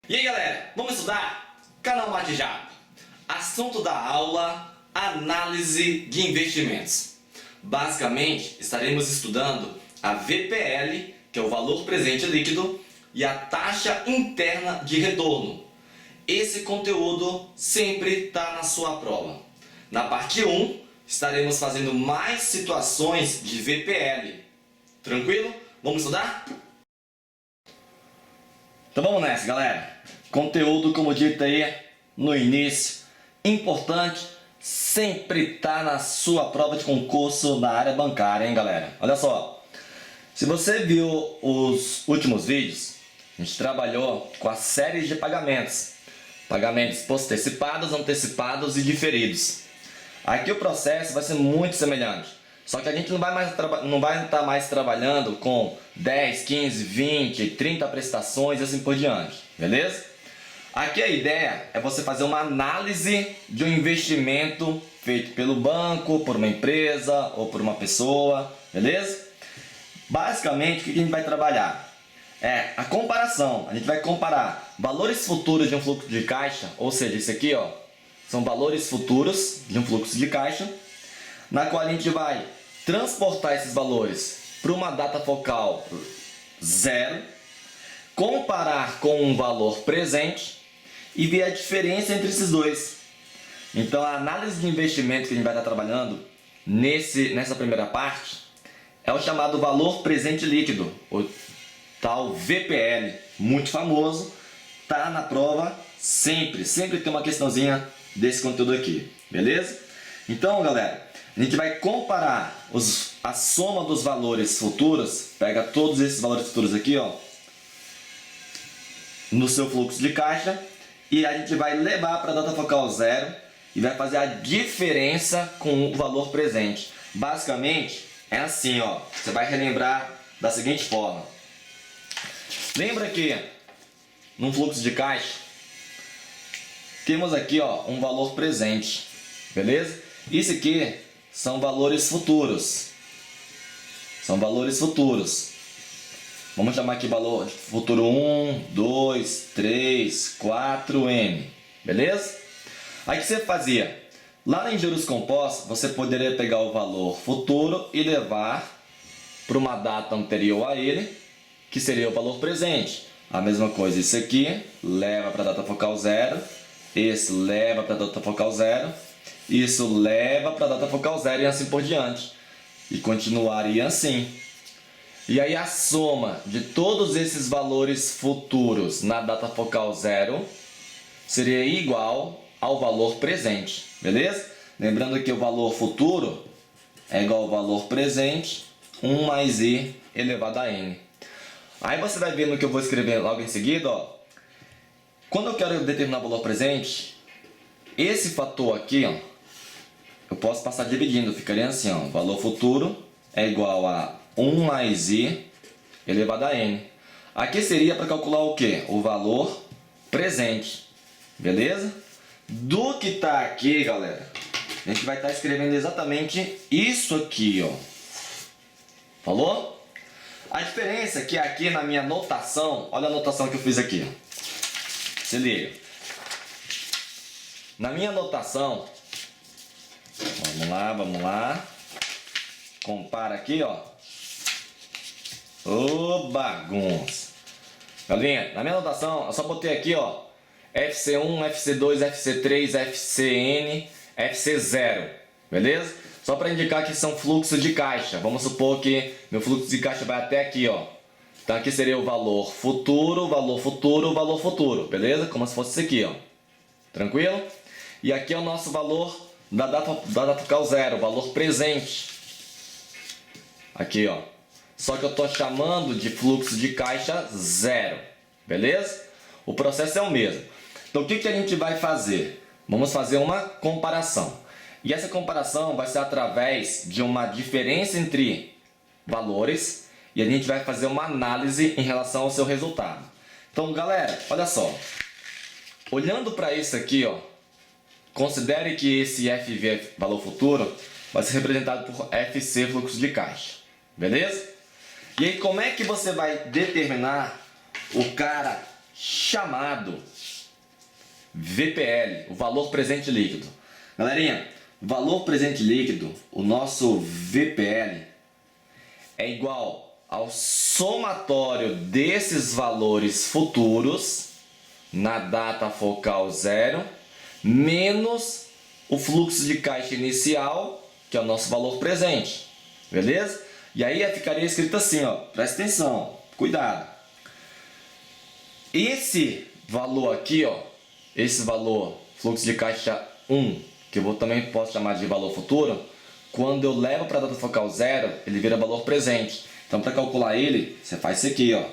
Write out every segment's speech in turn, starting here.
E aí galera, vamos estudar? Canal Matijap. Assunto da aula, análise de investimentos. Basicamente, estaremos estudando a VPL, que é o valor presente líquido, e a taxa interna de retorno. Esse conteúdo sempre está na sua prova. Na parte 1, estaremos fazendo mais situações de VPL. Tranquilo? Vamos estudar? Então vamos nessa, galera. Conteúdo, como dito aí no início, importante, sempre tá na sua prova de concurso na área bancária, hein, galera? Olha só, se você viu os últimos vídeos, a gente trabalhou com a série de pagamentos. Pagamentos postecipados, antecipados e diferidos. Aqui o processo vai ser muito semelhante. Só que a gente não vai estar mais trabalhando com 10, 15, 20, 30 prestações e assim por diante, beleza? Aqui a ideia é você fazer uma análise de um investimento feito pelo banco, por uma empresa ou por uma pessoa, beleza? Basicamente, o que a gente vai trabalhar? É a comparação. A gente vai comparar valores futuros de um fluxo de caixa, ou seja, isso aqui ó, são valores futuros de um fluxo de caixa, na qual a gente vai transportar esses valores para uma data focal zero, comparar com um valor presente e ver a diferença entre esses dois. Então a análise de investimento que a gente vai estar trabalhando nessa primeira parte é o chamado valor presente líquido, o tal VPL, muito famoso, tá na prova sempre tem uma questãozinha desse conteúdo aqui, beleza? Então galera, a gente vai comparar a soma dos valores futuros, pega todos esses valores futuros aqui ó, no seu fluxo de caixa, e a gente vai levar para a data focal zero e vai fazer a diferença com o valor presente. Basicamente é assim ó, você vai relembrar da seguinte forma. Lembra que no fluxo de caixa temos aqui ó, um valor presente, beleza? Isso aqui são valores futuros. São valores futuros. Vamos chamar aqui valor futuro 1, 2, 3, 4, N. Beleza? Aí o que você fazia? Lá em juros compostos, você poderia pegar o valor futuro e levar para uma data anterior a ele, que seria o valor presente. A mesma coisa, isso aqui leva para a data focal zero, esse leva para a data focal zero, isso leva para a data focal zero e assim por diante. E continuaria assim. E aí a soma de todos esses valores futuros na data focal zero seria igual ao valor presente, beleza? Lembrando que o valor futuro é igual ao valor presente, 1 mais i elevado a n. Aí você vai ver no que eu vou escrever logo em seguida, ó. Quando eu quero determinar o valor presente, esse fator aqui, ó, eu posso passar dividindo, ficaria assim, ó, valor futuro é igual a 1 mais i elevado a n. Aqui seria para calcular o que? O valor presente, beleza? Do que está aqui, galera, a gente vai estar escrevendo exatamente isso aqui, ó. Falou? A diferença é que aqui na minha notação, olha a notação que eu fiz aqui. Se liga. Na minha notação, vamos lá. Compara aqui, ó. Ô bagunça. Galinha, na minha anotação, eu só botei aqui, ó, FC1, FC2, FC3, FCN, FC0. Beleza? Só para indicar que são fluxos de caixa. Vamos supor que meu fluxo de caixa vai até aqui, ó. Então aqui seria o valor futuro, valor futuro, valor futuro. Beleza? Como se fosse isso aqui, ó. Tranquilo? E aqui é o nosso valor da data focal zero, valor presente. Aqui, ó. Só que eu estou chamando de fluxo de caixa zero. Beleza? O processo é o mesmo. Então o que a gente vai fazer? Vamos fazer uma comparação. E essa comparação vai ser através de uma diferença entre valores e a gente vai fazer uma análise em relação ao seu resultado. Então, galera, olha só. Olhando para isso aqui, ó, considere que esse FV, valor futuro, vai ser representado por FC, fluxo de caixa. Beleza? E aí, como é que você vai determinar o cara chamado VPL, o valor presente líquido. Galerinha, valor presente líquido, o nosso VPL, é igual ao somatório desses valores futuros na data focal 0 menos o fluxo de caixa inicial, que é o nosso valor presente. Beleza? E aí ficaria escrito assim, ó, presta atenção, cuidado. Esse valor aqui, ó, esse valor fluxo de caixa 1, que eu também posso chamar de valor futuro, quando eu levo para a data focal 0, ele vira valor presente. Então, para calcular ele, você faz isso aqui, ó.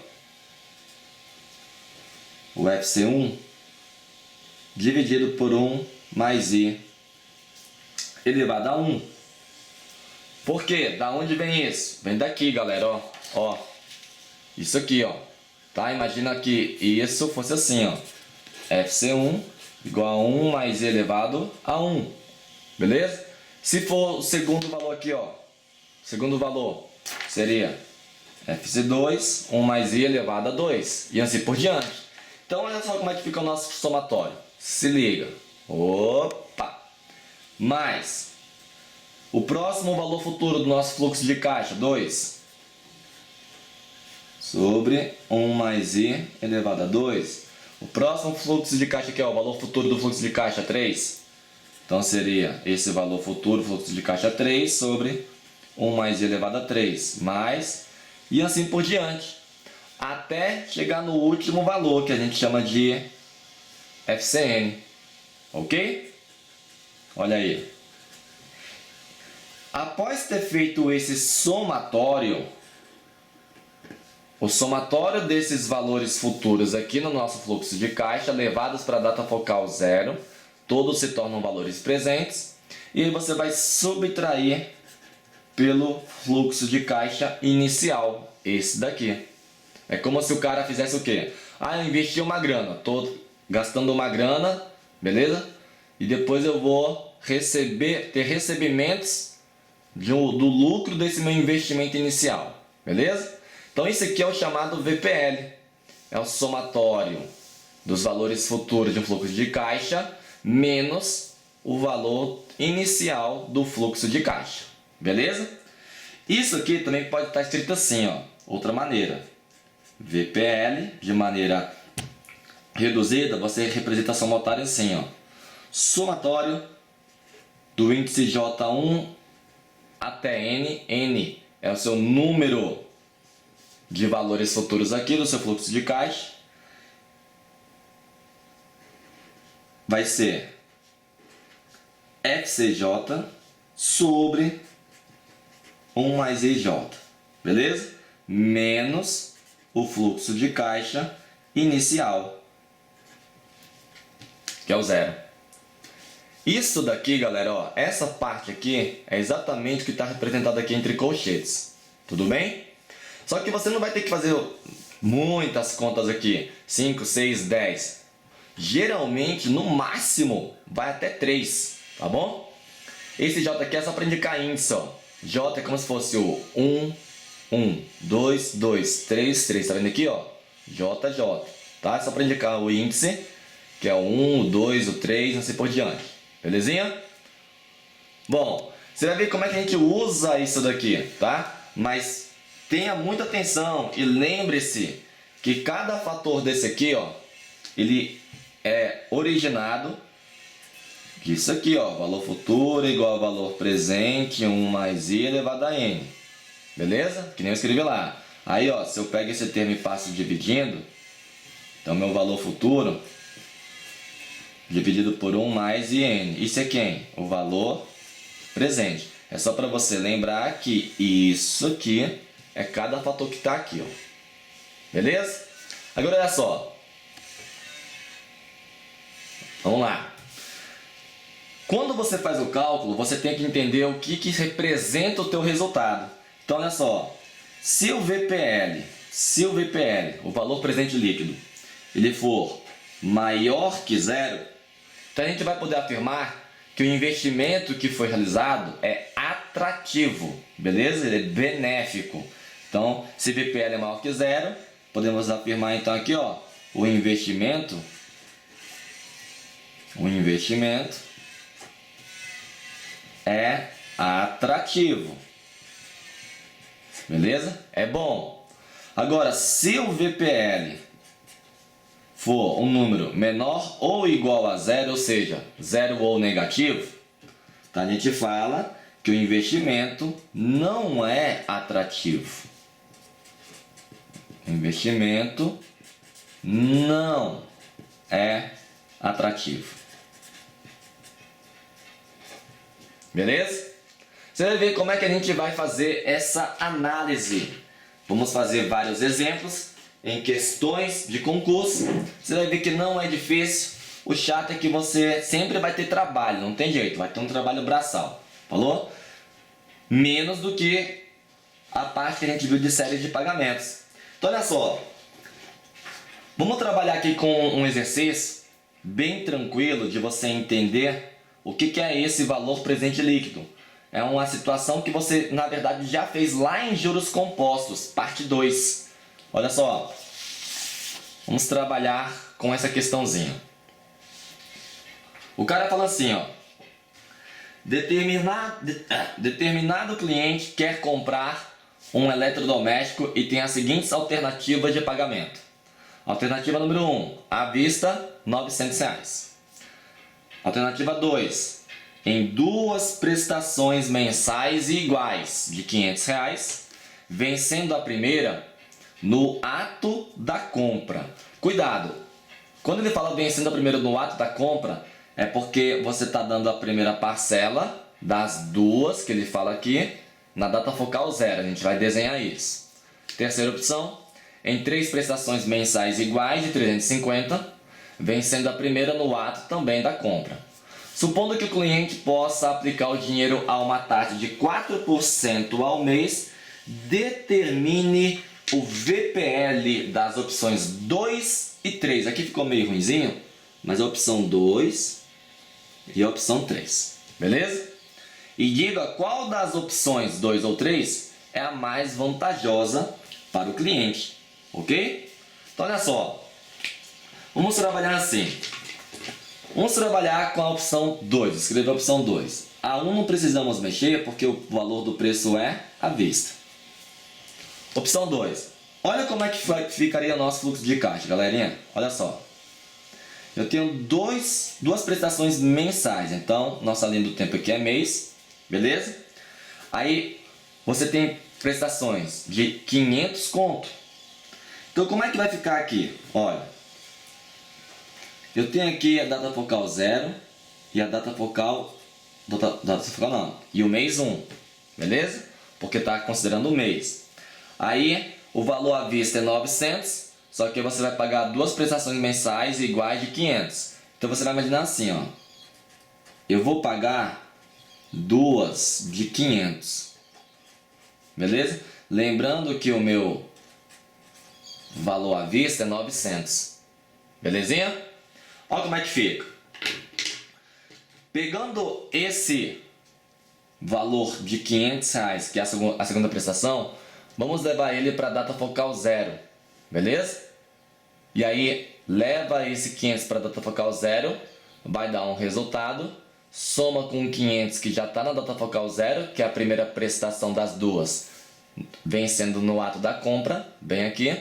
O FC1 dividido por 1 mais I elevado a 1. Por quê? Da onde vem isso? Vem daqui, galera, ó. Ó. Isso aqui, ó. Tá? Imagina que isso fosse assim, ó. FC1 igual a 1 mais I elevado a 1. Beleza? Se for o segundo valor aqui, ó. Segundo valor seria FC2, 1 mais I elevado a 2. E assim por diante. Então, olha só como é que fica o nosso somatório. Se liga. Opa! Mais o próximo valor futuro do nosso fluxo de caixa, 2. Sobre 1 mais I elevado a 2. O próximo fluxo de caixa aqui é o valor futuro do fluxo de caixa, 3. Então seria esse valor futuro, fluxo de caixa 3, sobre 1 mais I elevado a 3. Mais, e assim por diante. Até chegar no último valor, que a gente chama de FCN. Ok? Olha aí. Após ter feito esse somatório, o somatório desses valores futuros aqui no nosso fluxo de caixa, levados para a data focal 0, todos se tornam valores presentes, e aí você vai subtrair pelo fluxo de caixa inicial, esse daqui. É como se o cara fizesse o quê? Ah, eu investi uma grana, estou gastando uma grana, beleza? E depois eu vou ter recebimentos do lucro desse meu investimento inicial, beleza? Então isso aqui é o chamado VPL, é o somatório dos valores futuros de um fluxo de caixa menos o valor inicial do fluxo de caixa, beleza? Isso aqui também pode estar escrito assim, ó, outra maneira. VPL, de maneira reduzida, você representa a somatória assim, ó. Somatório do índice J1 até N. N é o seu número de valores futuros aqui do seu fluxo de caixa. Vai ser FCJ sobre 1 mais IJ, beleza? Menos o fluxo de caixa inicial, que é o 0. Isso daqui, galera, ó, essa parte aqui é exatamente o que está representado aqui entre colchetes, tudo bem? Só que você não vai ter que fazer muitas contas aqui, 5, 6, 10. Geralmente, no máximo, vai até 3, tá bom? Esse J aqui é só para indicar índice, ó. J é como se fosse o 1, 1, 2, 2, 3, 3. Tá vendo aqui, ó? J, J. Tá? É só para indicar o índice, que é o 1, o 2, o 3, assim por diante. Belezinha? Bom, você vai ver como é que a gente usa isso daqui, tá? Mas tenha muita atenção e lembre-se que cada fator desse aqui, ó, ele é originado disso aqui, ó, valor futuro igual ao valor presente, 1 mais I elevado a N. Beleza? Que nem eu escrevi lá. Aí, ó, se eu pego esse termo e passo dividindo, então meu valor futuro dividido por 1 mais IN. Isso é quem? O valor presente. É só para você lembrar que isso aqui é cada fator que está aqui, ó. Beleza? Agora olha só. Vamos lá. Quando você faz o cálculo, você tem que entender o que representa o teu resultado. Então olha só. Se o VPL, o valor presente líquido, ele for maior que 0, então a gente vai poder afirmar que o investimento que foi realizado é atrativo, beleza? Ele é benéfico. Então, se VPL é maior que 0, podemos afirmar então aqui, ó, o investimento é atrativo. Beleza? É bom. Agora, se o VPL for um número menor ou igual a zero, ou seja, zero ou negativo, então a gente fala que o investimento não é atrativo. O investimento não é atrativo. Beleza? Você vai ver como é que a gente vai fazer essa análise. Vamos fazer vários exemplos em questões de concurso. Você vai ver que não é difícil. O chato é que você sempre vai ter trabalho, não tem jeito, vai ter um trabalho braçal. Falou? Menos do que a parte que a gente viu de série de pagamentos. Então olha só. Vamos trabalhar aqui com um exercício bem tranquilo de você entender o que é esse valor presente líquido. É uma situação que você, na verdade, já fez lá em juros compostos, parte 2. Olha só. Vamos trabalhar com essa questãozinha. O cara fala assim, ó. Determinado cliente quer comprar um eletrodoméstico e tem as seguintes alternativas de pagamento. Alternativa número 1, à vista, R$ 900. Alternativa 2, em 2 prestações mensais iguais de R$ 500, vencendo a primeira no ato da compra. Cuidado, quando ele fala vencendo a primeira no ato da compra, é porque você está dando a primeira parcela das 2 que ele fala aqui na data focal 0. A gente vai desenhar isso. Terceira opção, em 3 prestações mensais iguais de 350, vencendo a primeira no ato também da compra. Supondo que o cliente possa aplicar o dinheiro a uma taxa de 4% ao mês, determine o VPL das opções 2 e 3. Aqui ficou meio ruinzinho, mas a opção 2 e a opção 3. Beleza? E diga qual das opções 2 ou 3 é a mais vantajosa para o cliente. Ok? Então olha só. Vamos trabalhar assim. Vamos trabalhar com a opção 2. Escreva a opção 2. A 1 não precisamos mexer porque o valor do preço é à vista. Opção 2. Olha como é que ficaria o nosso fluxo de caixa, galerinha. Olha só. Eu tenho duas prestações mensais. Então, nossa linha do tempo aqui é mês. Beleza? Aí, você tem prestações de 500 conto. Então, como é que vai ficar aqui? Olha. Eu tenho aqui a data focal 0 e a data focal... Data focal não. E o mês 1. Beleza? Porque está considerando o mês. Aí, o valor à vista é 900. Só que você vai pagar 2 prestações mensais iguais de 500. Então, você vai imaginar assim, ó. Eu vou pagar 2 de 500. Beleza? Lembrando que o meu valor à vista é 900. Belezinha? Olha como é que fica. Pegando esse valor de 500 reais, que é a segunda prestação, vamos levar ele para a data focal 0. Beleza? E aí, leva esse 500 para a data focal 0, vai dar um resultado, soma com 500 que já está na data focal 0, que é a primeira prestação das 2, vencendo no ato da compra, bem aqui.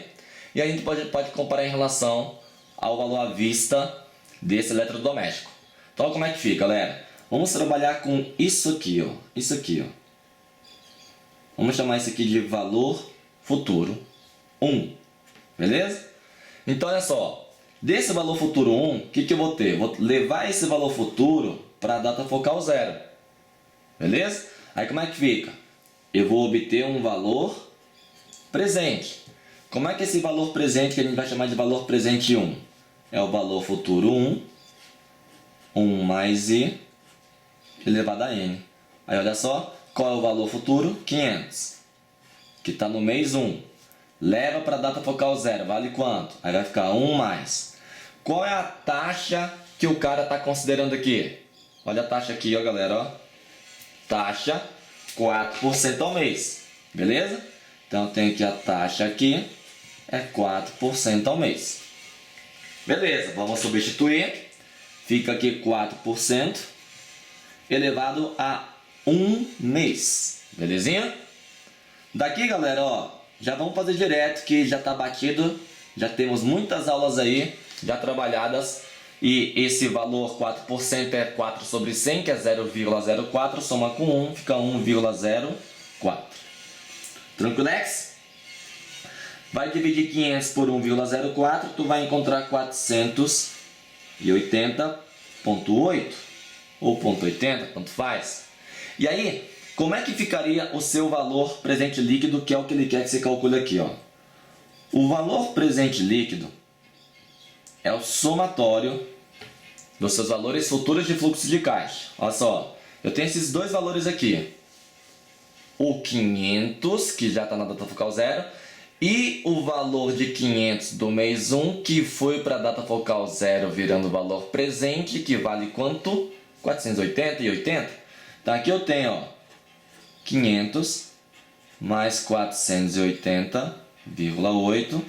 E a gente pode comparar em relação ao valor à vista desse eletrodoméstico. Então, olha como é que fica, galera. Vamos trabalhar com isso aqui, ó. Isso aqui, ó. Vamos chamar isso aqui de valor futuro 1. Beleza? Então, olha só. Desse valor futuro 1, o que eu vou ter? Vou levar esse valor futuro para a data focal 0. Beleza? Aí, como é que fica? Eu vou obter um valor presente. Como é que é esse valor presente que a gente vai chamar de valor presente 1? É o valor futuro 1, 1 mais i elevado a n. Aí olha só, qual é o valor futuro? 500, que está no mês 1. Leva para a data focal 0, vale quanto? Aí vai ficar 1 mais. Qual é a taxa que o cara está considerando aqui? Olha a taxa aqui, ó, galera. Ó. Taxa 4% ao mês. Beleza? Então eu tenho que a taxa aqui é 4% ao mês. Beleza, vamos substituir. Fica aqui 4% elevado a 1 mês. Belezinha? Daqui, galera, ó, já vamos fazer direto que já está batido. Já temos muitas aulas aí já trabalhadas. E esse valor 4% é 4 sobre 100, que é 0,04. Soma com 1, fica 1,04. Tranquilex? Vai dividir 500 por 1,04, tu vai encontrar 480,8 ou 0,80, tanto faz. E aí, como é que ficaria o seu valor presente líquido, que é o que ele quer que você calcule aqui, ó? O valor presente líquido é o somatório dos seus valores futuros de fluxo de caixa. Olha só, eu tenho esses dois valores aqui. O 500, que já está na data focal 0, e o valor de 500 do mês 1, que foi para a data focal 0, virando o valor presente, que vale quanto? 480,80. Então aqui eu tenho, ó, 500 mais 480,8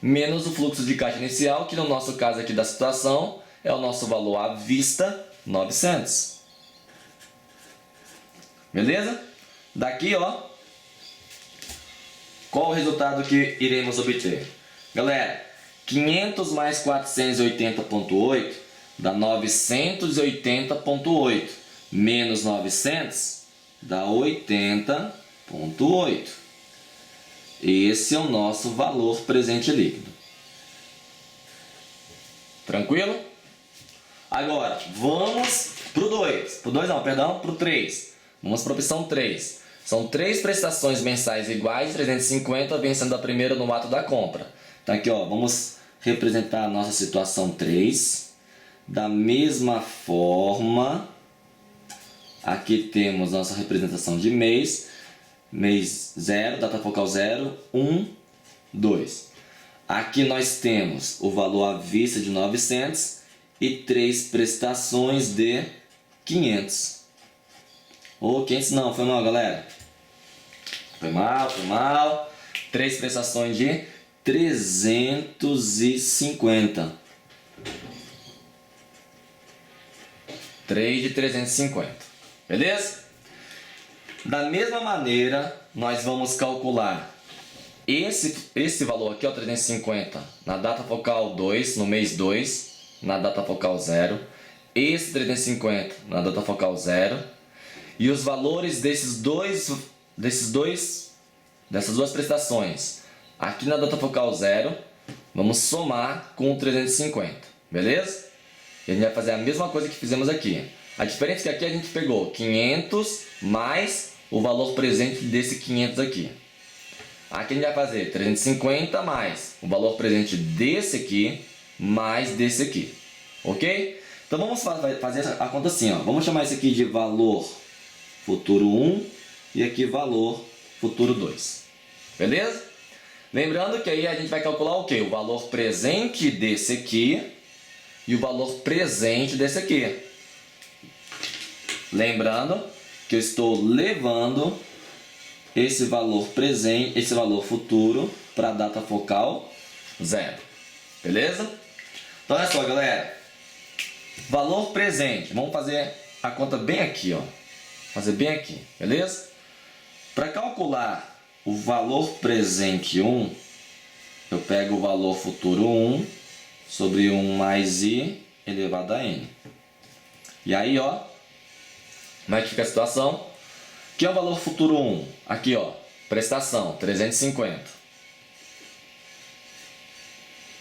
menos o fluxo de caixa inicial, que no nosso caso aqui da situação é o nosso valor à vista, 900. Beleza? Daqui, ó, qual o resultado que iremos obter? Galera, 500 mais 480,8 dá 980,8. Menos 900 dá 80,8. Esse é o nosso valor presente líquido. Tranquilo? Agora, vamos para o 2. Para o 2 não, perdão, para o 3. Vamos para a opção 3. São 3 prestações mensais iguais, 350, vencendo a primeira no ato da compra. Então aqui, ó, vamos representar a nossa situação 3. Da mesma forma, aqui temos nossa representação de mês. Mês 0, data focal 0, 1, 2. Aqui nós temos o valor à vista de 900 e 3 prestações de 500. Ou 500 não, foi mal, galera. Foi mal. 3 prestações de 350. 3 de 350. Beleza? Da mesma maneira, nós vamos calcular esse valor aqui, ó, 350, na data focal 2, no mês 2, na data focal 0. Esse 350 na data focal 0. E os valores dessas duas prestações aqui na data focal 0, vamos somar com o 350, beleza? E a gente vai fazer a mesma coisa que fizemos aqui. A diferença é que aqui a gente pegou 500 mais o valor presente desse 500 aqui. Aqui a gente vai fazer 350 mais o valor presente desse aqui mais desse aqui. Ok? Então vamos fazer a conta assim, ó. Vamos chamar isso aqui de valor futuro 1 e aqui valor futuro 2. Beleza? Lembrando que aí a gente vai calcular o quê? O valor presente desse aqui e o valor presente desse aqui. Lembrando que eu estou levando esse valor presente, esse valor futuro para a data focal 0. Beleza? Então olha só, galera. Valor presente. Vamos fazer a conta bem aqui, ó. Fazer bem aqui, beleza? Para calcular o valor presente 1, eu pego o valor futuro 1 sobre 1 mais i elevado a n. E aí, ó, como é que fica a situação? Aqui é o valor futuro 1. Aqui, ó, prestação, 350.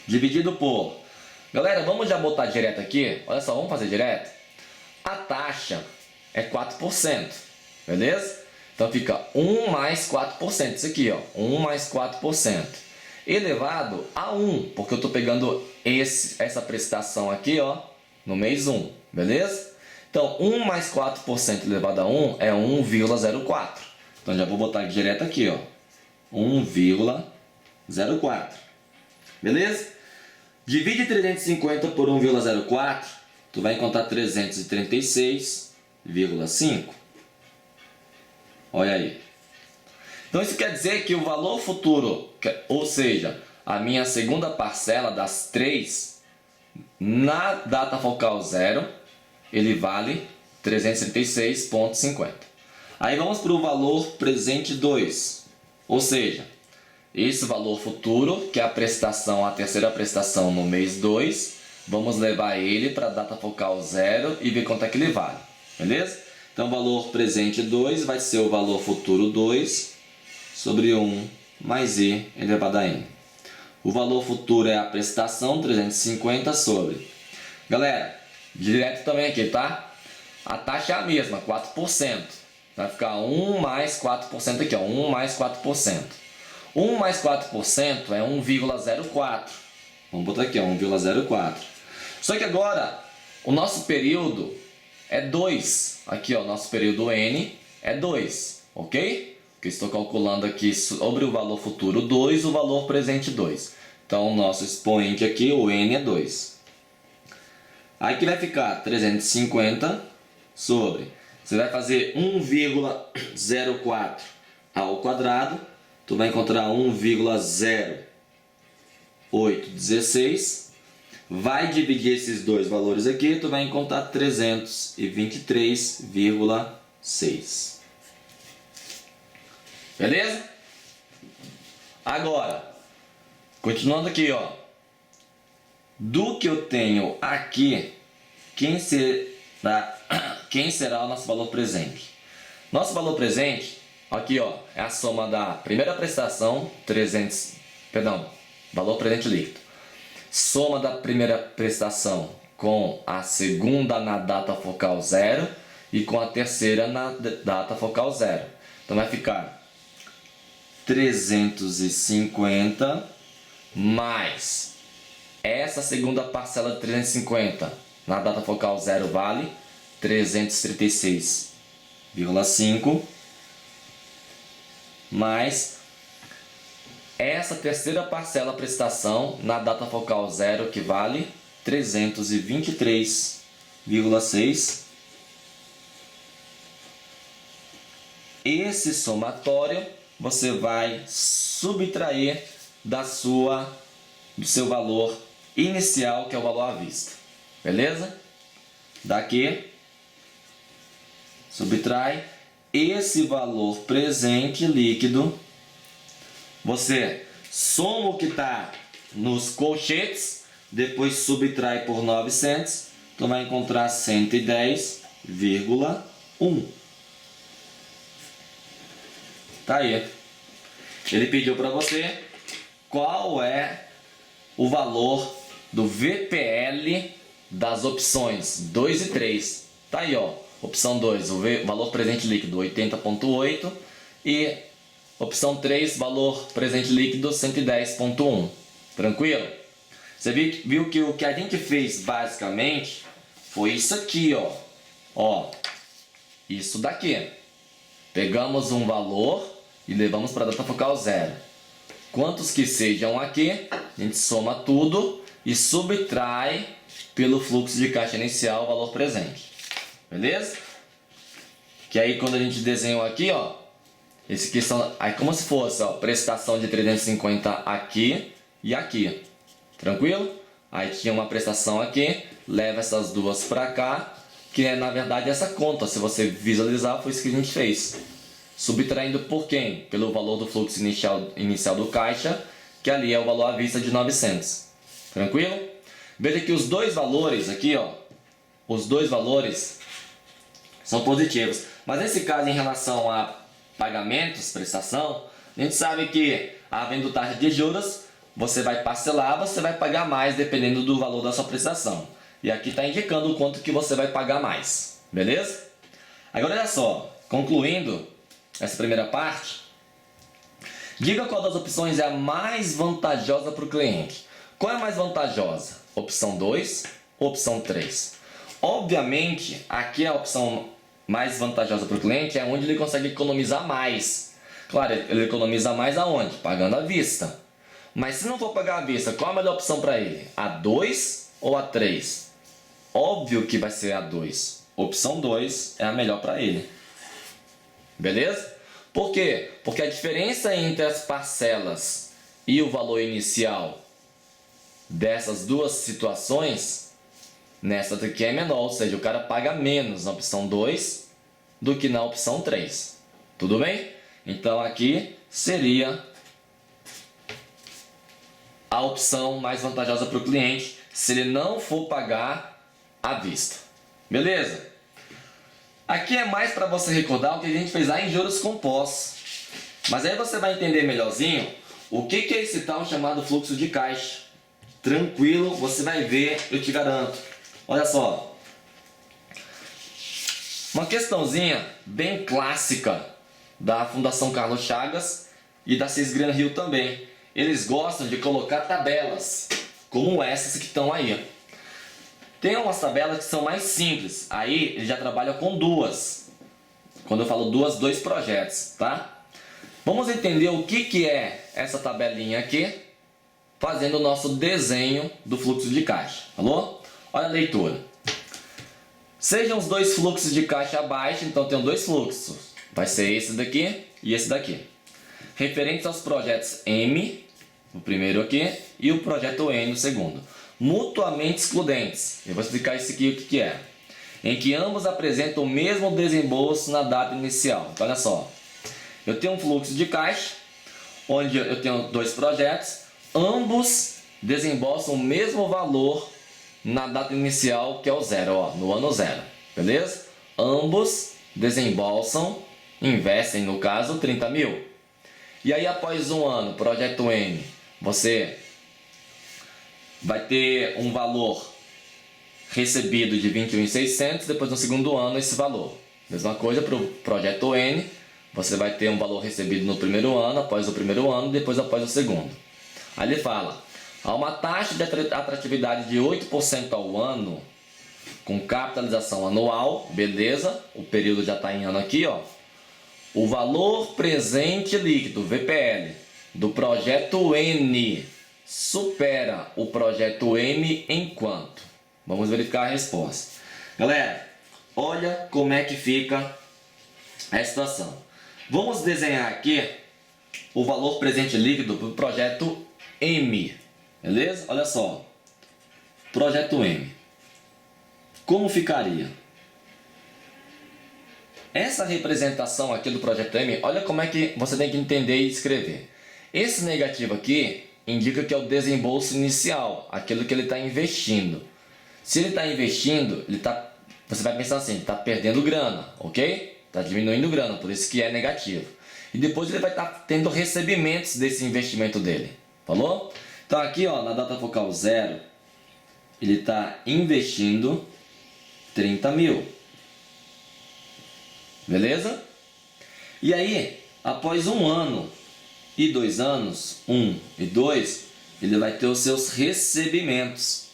Dividido por... Galera, vamos já botar direto aqui. Olha só, vamos fazer direto. A taxa é 4%. Beleza? Então fica 1 mais 4%. Isso aqui, ó. 1 mais 4%. Elevado a 1. Porque eu estou pegando essa prestação aqui, ó, no mês 1. Beleza? Então, 1 mais 4% elevado a 1 é 1,04. Então, já vou botar direto aqui, ó. 1,04. Beleza? Divide 350 por 1,04, tu vai encontrar 336,5. Olha aí. Então, isso quer dizer que o valor futuro, ou seja, a minha segunda parcela das 3, na data focal 0, ele vale 336,50. Aí vamos para o valor presente 2, ou seja, esse valor futuro, que é a prestação, a terceira prestação no mês 2, vamos levar ele para a data focal 0 e ver quanto é que ele vale, beleza? Então o valor presente 2 vai ser o valor futuro 2 sobre 1 mais i elevado a n. O valor futuro é a prestação 350 sobre. Galera, direto também aqui, tá? A taxa é a mesma, 4%. Vai ficar 1 mais 4% aqui, ó, 1 mais 4%. 1 mais 4% é 1,04. Vamos botar aqui, ó, 1,04. Só que agora, o nosso período é 2. Aqui, ó, nosso período N é 2, ok? Que estou calculando aqui sobre o valor futuro 2, o valor presente 2. Então, o nosso expoente aqui, o N, é 2. Aí que vai ficar 350 sobre... Você vai fazer 1,04 ao quadrado. Tu vai encontrar 1,0816. Vai dividir esses dois valores aqui. Tu vai encontrar 323,6. Beleza? Agora, continuando aqui, ó. Do que eu tenho aqui, quem será o nosso valor presente? Nosso valor presente, aqui, ó, é a soma da primeira prestação, valor presente líquido. Soma da primeira prestação com a segunda na data focal 0 e com a terceira na data focal 0. Então vai ficar 350 mais essa segunda parcela de 350 na data focal 0 vale 336,5 mais essa terceira parcela prestação na data focal 0 que vale 323,6. Esse somatório você vai subtrair do seu valor inicial, que é o valor à vista. Beleza? Daqui, subtrai esse valor presente líquido. Você soma o que está nos colchetes, depois subtrai por 900, então vai encontrar 110,1. Tá aí. Ele pediu para você qual é o valor do VPL das opções 2 e 3. Tá aí, ó. Opção 2, o valor presente líquido 80,8 e opção 3, valor presente líquido 110,1. Tranquilo? Você viu que o que a gente fez basicamente foi isso aqui, ó. Ó, isso daqui. Pegamos um valor e levamos para a data focal 0. Quantos que sejam aqui, a gente soma tudo e subtrai pelo fluxo de caixa inicial o valor presente. Beleza? Que aí quando a gente desenhou aqui, ó, esse aqui são, aí como se fosse, ó, prestação de 350 aqui e aqui. Tranquilo? Aí tinha uma prestação aqui, leva essas duas para cá, que é na verdade essa conta, se você visualizar, foi isso que a gente fez. Subtraindo por quem? Pelo valor do fluxo inicial do caixa, que ali é o valor à vista de 900. Tranquilo? Veja que os dois valores aqui, ó, os dois valores são positivos. Mas nesse caso, em relação a pagamentos, prestação, a gente sabe que, havendo taxa de juros, você vai parcelar, você vai pagar mais dependendo do valor da sua prestação. E aqui está indicando o quanto que você vai pagar mais. Beleza? Agora olha só, concluindo essa primeira parte, diga qual das opções é a mais vantajosa para o cliente. Qual é a mais vantajosa? Opção 2 ou opção 3? Obviamente, aqui a opção mais vantajosa para o cliente é onde ele consegue economizar mais. Claro, ele economiza mais aonde? Pagando à vista. Mas se não for pagar à vista, qual a melhor opção para ele? A 2 ou a 3? Óbvio que vai ser a 2. Opção 2 é a melhor para ele. Beleza? Por quê? Porque a diferença entre as parcelas e o valor inicial dessas duas situações, nessa daqui é menor, ou seja, o cara paga menos na opção 2 do que na opção 3. Tudo bem? Então aqui seria a opção mais vantajosa para o cliente se ele não for pagar à vista. Beleza? Aqui é mais para você recordar o que a gente fez lá em juros compostos. Mas aí você vai entender melhorzinho o que é esse tal chamado fluxo de caixa. Tranquilo, você vai ver, eu te garanto. Olha só. Uma questãozinha bem clássica da Fundação Carlos Chagas e da Cisgran Rio também. Eles gostam de colocar tabelas, como essas que estão aí. Tem umas tabelas que são mais simples, aí ele já trabalha com duas. Quando eu falo duas, dois projetos, tá? Vamos entender o que é essa tabelinha aqui, fazendo o nosso desenho do fluxo de caixa. Falou? Olha a leitura. Sejam os dois fluxos de caixa abaixo, então tem dois fluxos. Vai ser esse daqui e esse daqui. Referentes aos projetos M, o primeiro aqui, e o projeto N, o segundo. Mutuamente excludentes. Eu vou explicar isso aqui o que é. Em que ambos apresentam o mesmo desembolso na data inicial. Então, olha só. Eu tenho um fluxo de caixa, onde eu tenho dois projetos. Ambos desembolsam o mesmo valor na data inicial, que é o zero, ó, no ano zero. Beleza? Ambos desembolsam, investem, no caso, 30 mil. E aí, após um ano, projeto N, você vai ter um valor recebido de 21.600, depois no segundo ano esse valor. Mesma coisa para o projeto N, você vai ter um valor recebido no primeiro ano, após o primeiro ano, depois após o segundo. Aí ele fala, há uma taxa de atratividade de 8% ao ano, com capitalização anual, beleza, o período já está em ano aqui, ó. O valor presente líquido, VPL, do projeto N supera o projeto M em quanto? Vamos verificar a resposta. Galera, olha como é que fica a situação. Vamos desenhar aqui o valor presente líquido para o projeto M. Beleza? Olha só. Projeto M. Como ficaria? Essa representação aqui do projeto M, olha como é que você tem que entender e escrever. Esse negativo aqui indica que é o desembolso inicial, aquilo que ele está investindo. Se ele está investindo, você vai pensar assim, está perdendo grana, ok? Está diminuindo grana, por isso que é negativo. E depois ele vai estar tendo recebimentos desse investimento dele, falou? Então aqui, ó, na data focal 0, ele está investindo 30 mil. Beleza? E aí, após um ano e 2 anos, 1 e 2, ele vai ter os seus recebimentos.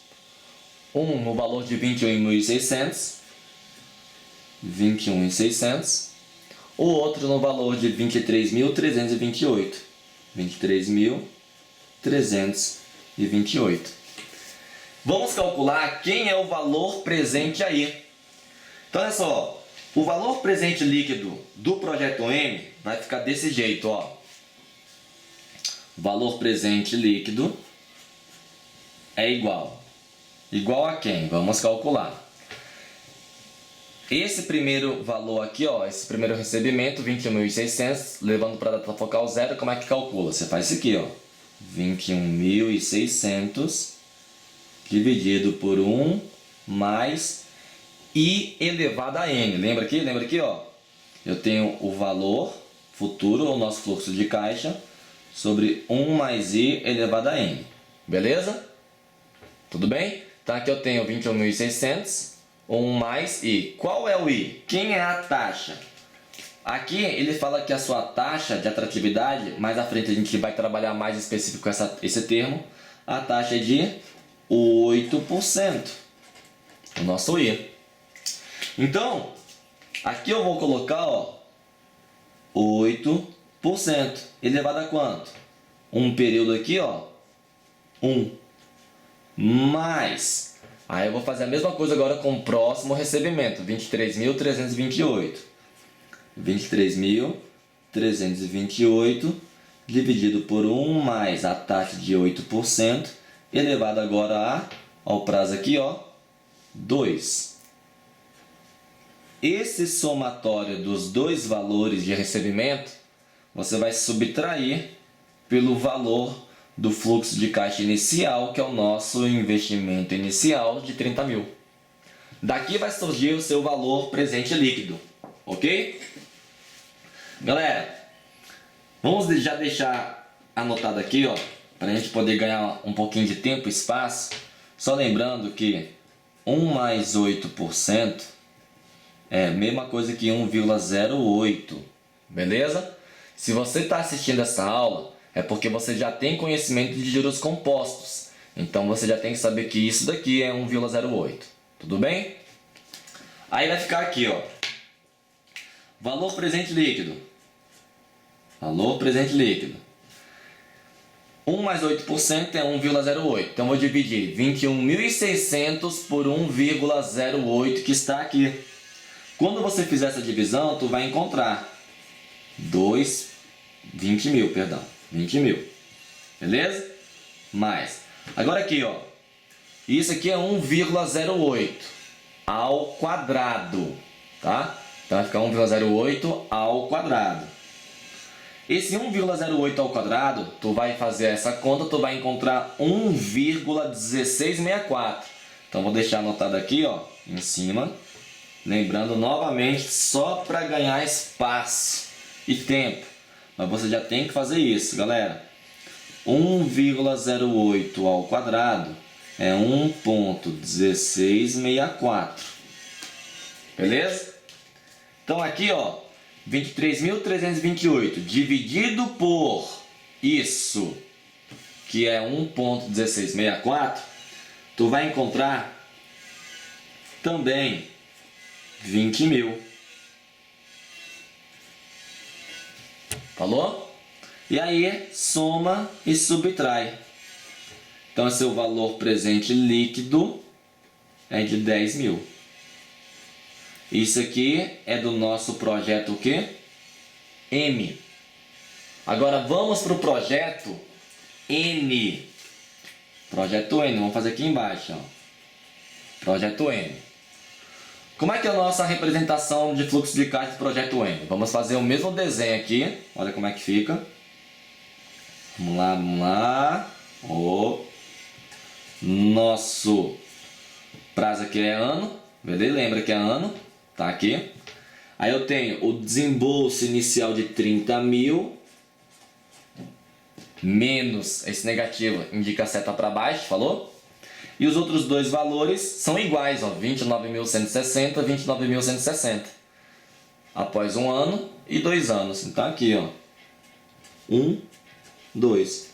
Um no valor de 21.600, 21.600. O outro no valor de 23.328, 23.328. Vamos calcular quem é o valor presente aí. Então, olha só. O valor presente líquido do projeto M vai ficar desse jeito, ó. Valor presente líquido é igual. Igual a quem? Vamos calcular. Esse primeiro valor aqui, ó, esse primeiro recebimento, 21.600, levando para a data focal 0, como é que calcula? Você faz isso aqui, ó. 21.600 dividido por 1 mais I elevado a N. Lembra aqui? Lembra aqui, ó. Eu tenho o valor futuro, o nosso fluxo de caixa, sobre 1 mais I elevado a N. Beleza? Tudo bem? Então aqui eu tenho 21.600, 1 mais I. Qual é o I? Quem é a taxa? Aqui ele fala que a sua taxa de atratividade, mais à frente a gente vai trabalhar mais específico esse termo, a taxa é de 8%. O nosso I. Então, aqui eu vou colocar, ó, 8% elevado a quanto? Um período aqui, ó, 1 mais. Aí eu vou fazer a mesma coisa agora com o próximo recebimento, 23.328. 23.328 dividido por 1 mais a taxa de 8%, elevado agora ao prazo aqui, ó, 2. Esse somatório dos dois valores de recebimento, você vai subtrair pelo valor do fluxo de caixa inicial, que é o nosso investimento inicial de 30 mil. Daqui vai surgir o seu valor presente líquido, ok? Galera, vamos já deixar anotado aqui, ó, para a gente poder ganhar um pouquinho de tempo e espaço. Só lembrando que 1 mais 8% é a mesma coisa que 1,08, beleza? Se você está assistindo essa aula, é porque você já tem conhecimento de juros compostos. Então você já tem que saber que isso daqui é 1,08. Tudo bem? Aí vai ficar aqui, ó. Valor presente líquido. Valor presente líquido. 1 mais 8% é 1,08. Então eu vou dividir 21.600 por 1,08 que está aqui. Quando você fizer essa divisão, tu vai encontrar 20 mil, perdão. 20 mil. Beleza? Mais. Agora aqui, ó. Isso aqui é 1,08 ao quadrado. Tá? Então vai ficar 1,08 ao quadrado. Esse 1,08 ao quadrado, tu vai fazer essa conta, tu vai encontrar 1,1664. Então vou deixar anotado aqui, ó, em cima. Lembrando novamente, só para ganhar espaço e tempo. Mas você já tem que fazer isso, galera. 1,08 ao quadrado é 1,1664. Beleza? Então aqui, ó, 23.328 dividido por isso, que é 1,1664, tu vai encontrar também 20 mil. Falou? E aí, soma e subtrai. Então, seu valor presente líquido é de 10 mil. Isso aqui é do nosso projeto o quê? M. Agora, vamos para o projeto N. Projeto N, vamos fazer aqui embaixo, ó. Projeto N. Como é que é a nossa representação de fluxo de caixa do projeto N? Vamos fazer o mesmo desenho aqui. Olha como é que fica. Vamos lá, vamos lá. O nosso prazo aqui é ano. Beleza? Lembra que é ano. Tá aqui. Aí eu tenho o desembolso inicial de 30 mil. Menos esse negativo indica a seta para baixo, falou? E os outros dois valores são iguais, ó, 29.160, 29.160. Após um ano e 2 anos. Então aqui, ó. 1, 2.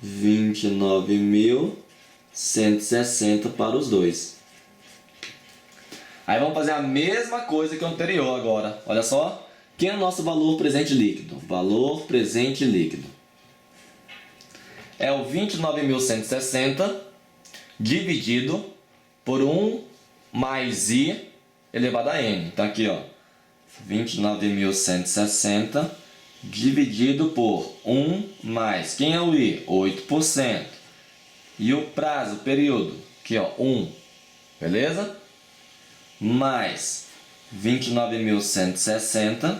29.160 para os dois. Aí vamos fazer a mesma coisa que o anterior agora. Olha só. Quem é o nosso valor presente líquido? Valor presente líquido é o 29.160 dividido por 1 mais I elevado a N. Então aqui, ó, 29.160 dividido por 1 mais, quem é o I? 8%. E o prazo, o período, aqui, ó, 1. Beleza? Mais 29.160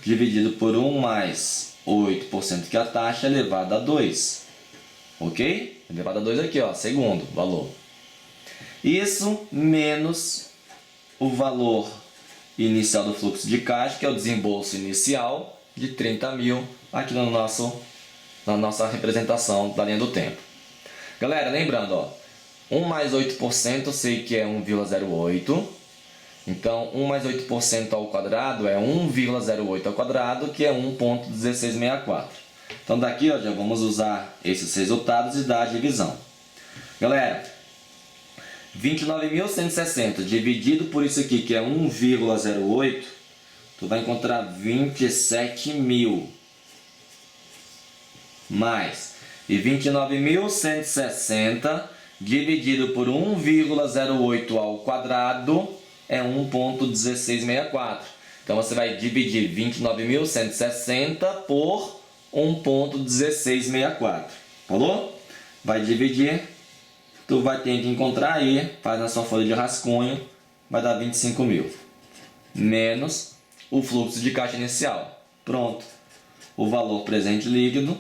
dividido por 1 mais 8%, que é a taxa elevada a 2. Ok? Elevada a 2 aqui, ó, segundo valor. Isso menos o valor inicial do fluxo de caixa, que é o desembolso inicial de 30 mil, aqui na nossa representação da linha do tempo. Galera, lembrando, ó, 1 mais 8% eu sei que é 1,08. Então, 1 mais 8% ao quadrado é 1,08 ao quadrado, que é 1,1664. Então, daqui, ó, já vamos usar esses resultados e dar a divisão. Galera, 29.160 dividido por isso aqui, que é 1,08, tu vai encontrar 27 mil. Mais, e 29.160 dividido por 1,08 ao quadrado é 1,1664. Então você vai dividir 29.160 por 1,1664. Falou? Vai dividir. Tu vai ter que encontrar aí, faz na sua folha de rascunho, vai dar 25 mil. Menos o fluxo de caixa inicial. Pronto. O valor presente líquido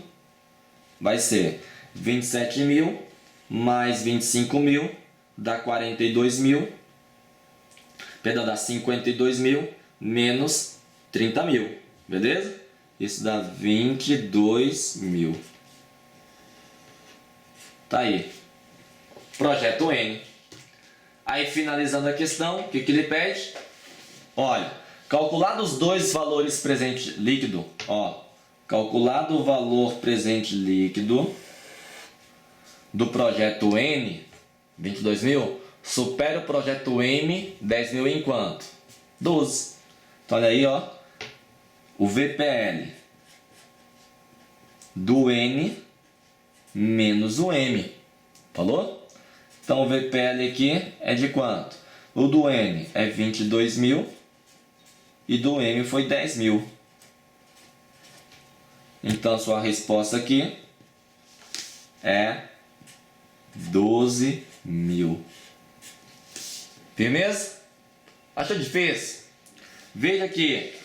vai ser 27 mil mais 25 mil, dá 42 mil. Perdão, dá 52 mil menos 30 mil. Beleza? Isso dá 22 mil. Tá aí. Projeto N. Aí finalizando a questão, o que ele pede? Olha, calculado os dois valores presente líquido, ó, calculado o valor presente líquido do projeto N, 22 mil, supera o projeto M, 10 mil em quanto? 12. Então olha aí, ó, o VPL do N menos o M. Falou? Então o VPL aqui é de quanto? O do N é 22 mil e do M foi 10 mil. Então sua resposta aqui é 12 mil. Firmeza? Achou difícil? Veja que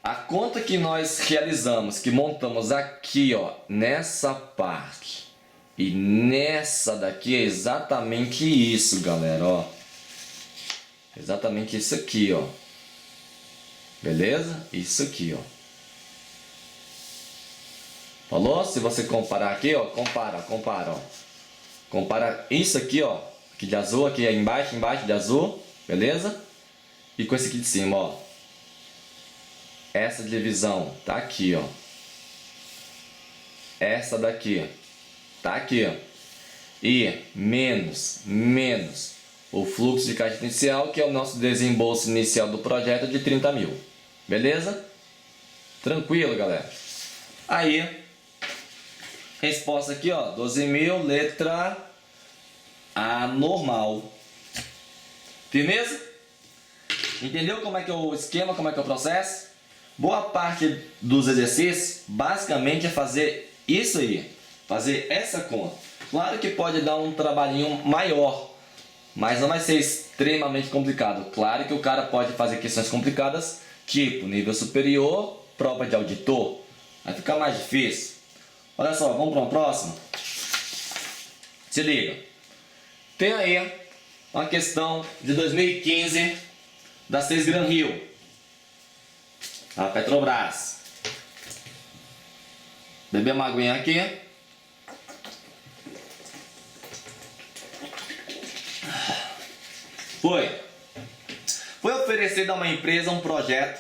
a conta que nós realizamos, que montamos aqui, ó, nessa parte e nessa daqui é exatamente isso, galera, ó. Exatamente isso aqui, ó. Beleza? Isso aqui, ó. Falou? Se você comparar aqui, ó, compara, ó. Compara isso aqui, ó, aqui de azul, aqui embaixo de azul, beleza? E com esse aqui de cima, ó. Essa divisão tá aqui, ó. Essa daqui tá aqui, ó. E menos o fluxo de caixa inicial, que é o nosso desembolso inicial do projeto de 30 mil. Beleza? Tranquilo, galera? Aí, resposta aqui, ó, 12 mil, letra A, normal. Firmeza? Entendeu como é que é o esquema, como é que é o processo? Boa parte dos exercícios, basicamente, é fazer isso aí. Fazer essa conta. Claro que pode dar um trabalhinho maior, mas não vai ser extremamente complicado. Claro que o cara pode fazer questões complicadas, tipo nível superior, prova de auditor. Vai ficar mais difícil. Olha só, vamos para uma próxima? Se liga. Tem aí uma questão de 2015 da 6 Gran Rio, a Petrobras. Beber uma aguinha aqui. Foi oferecido a uma empresa um projeto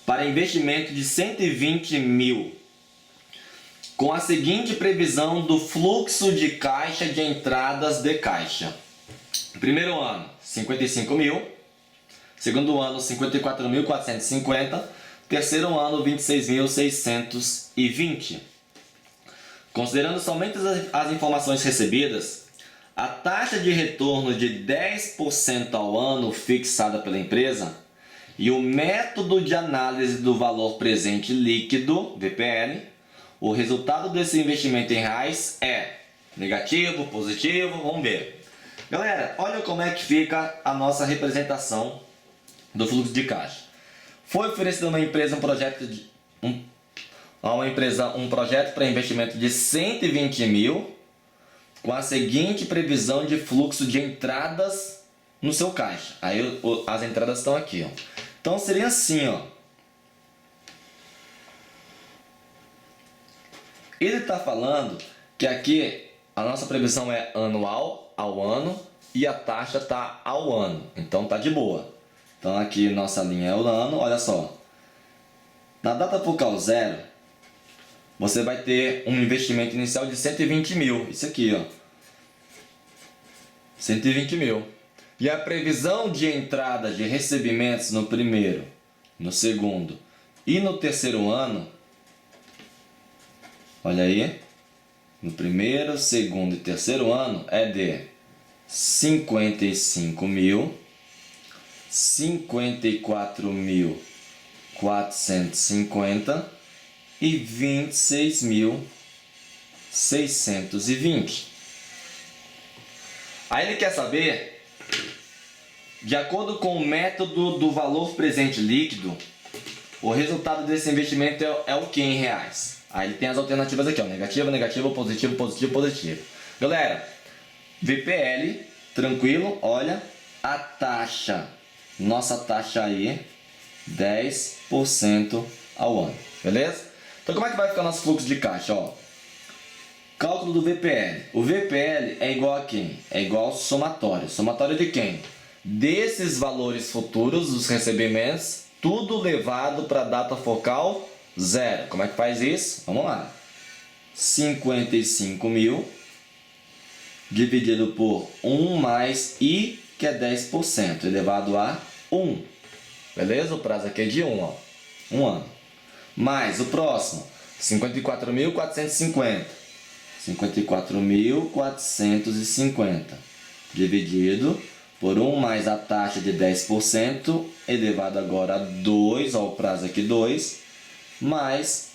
para investimento de 120 mil, com a seguinte previsão do fluxo de caixa de entradas de caixa. Primeiro ano, 55 mil. Segundo ano, 54.450. Terceiro ano, 26.620. Considerando somente as informações recebidas, a taxa de retorno de 10% ao ano fixada pela empresa e o método de análise do valor presente líquido, VPL, o resultado desse investimento em reais é negativo, positivo, vamos ver. Galera, olha como é que fica a nossa representação do fluxo de caixa. Foi oferecido a uma empresa um projeto para investimento de 120 mil, com a seguinte previsão de fluxo de entradas no seu caixa. Aí as entradas estão aqui, ó. Então seria assim, ó. Ele está falando que aqui a nossa previsão é anual, ao ano, e a taxa está ao ano. Então tá de boa. Então aqui nossa linha é o ano, olha só. Na data focal 0, você vai ter um investimento inicial de 120 mil. Isso aqui, ó. 120 mil. E a previsão de entrada de recebimentos no primeiro, no segundo e no terceiro ano, olha aí, no primeiro, segundo e terceiro ano é de 55 mil, 54 mil 26.450 e 26.620. Aí ele quer saber, de acordo com o método do valor presente líquido, o resultado desse investimento é o que em reais? Aí ele tem as alternativas aqui, ó, negativo, negativo, positivo, positivo, positivo. Galera, VPL, tranquilo, olha, a taxa, nossa taxa aí, 10% ao ano, beleza? Então como é que vai ficar nosso fluxo de caixa, ó? Cálculo do VPL. O VPL é igual a quem? É igual ao somatório. Somatório de quem? Desses valores futuros, dos recebimentos, tudo levado para a data focal 0. Como é que faz isso? Vamos lá. 55.000 dividido por 1 mais I, que é 10%, elevado a 1. Beleza? O prazo aqui é de 1, ó. 1 ano. Mais o próximo, 54.450. 54.450 dividido por 1 mais a taxa de 10%, elevado agora a 2, ó, o prazo aqui 2, mais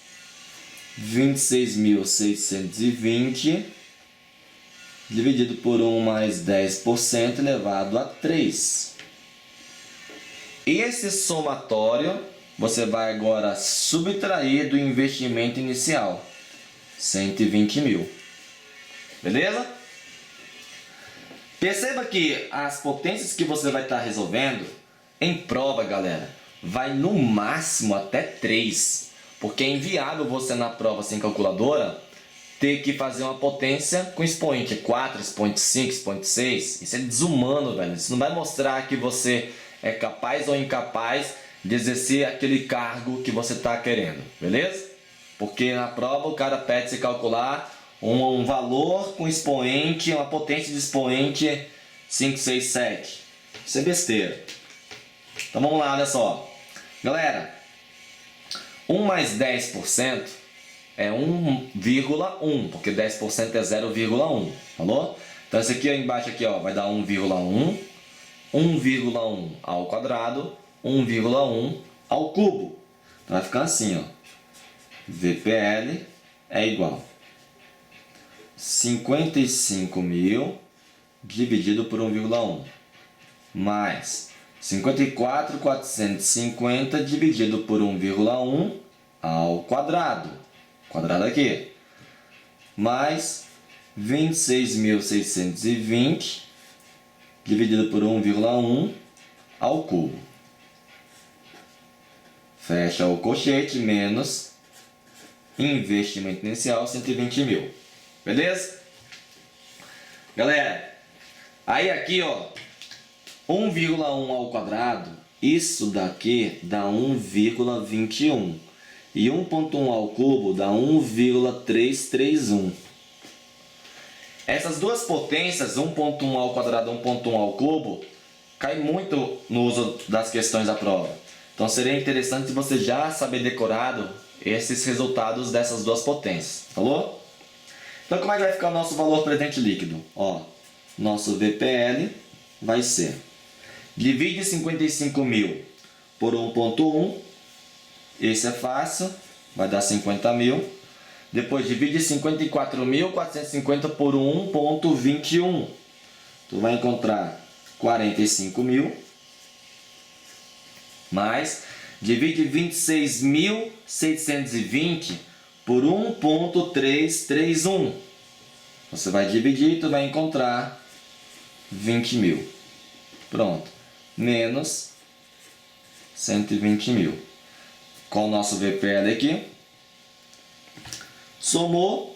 26.620 dividido por 1 mais 10%, elevado a 3. Esse somatório você vai agora subtrair do investimento inicial, 120.000. Beleza? Perceba que as potências que você vai estar resolvendo em prova, galera, vai no máximo até 3. Porque é inviável você na prova sem calculadora ter que fazer uma potência com expoente 4, expoente 5, expoente 6. Isso é desumano, velho. Isso não vai mostrar que você é capaz ou incapaz de exercer aquele cargo que você está querendo. Beleza? Porque na prova o cara pede você calcular um valor com expoente, uma potência de expoente 5, 6, 7. Isso é besteira. Então vamos lá, olha só. Galera, 1 mais 10% é 1,1, porque 10% é 0,1, falou? Então esse aqui embaixo aqui, ó, vai dar 1,1, 1,1 ao quadrado, 1,1 ao cubo. Então vai ficar assim, ó. VPL é igual 55.000 dividido por 1,1 mais 54.450 dividido por 1,1 ao quadrado. Quadrado aqui. Mais 26.620 dividido por 1,1 ao cubo. Fecha o colchete, menos investimento inicial, 120.000. Beleza? Galera, aí aqui, ó, 1,1 ao quadrado, isso daqui dá 1,21. E 1,1 ao cubo dá 1,331. Essas duas potências, 1,1 ao quadrado e 1,1 ao cubo, cai muito no uso das questões da prova. Então seria interessante você já saber decorado esses resultados dessas duas potências. Falou? Então como é que vai ficar o nosso valor presente líquido? Ó, nosso VPL vai ser, divide 55.000 por 1,1. Esse é fácil, vai dar 50.000. Depois divide 54.450 por 1,21. Tu vai encontrar 45.000. Mais, divide 26.620 por 1,331. Você vai dividir e tu vai encontrar 20.000. Pronto. Menos 120.000. Com o nosso VPL aqui. Somou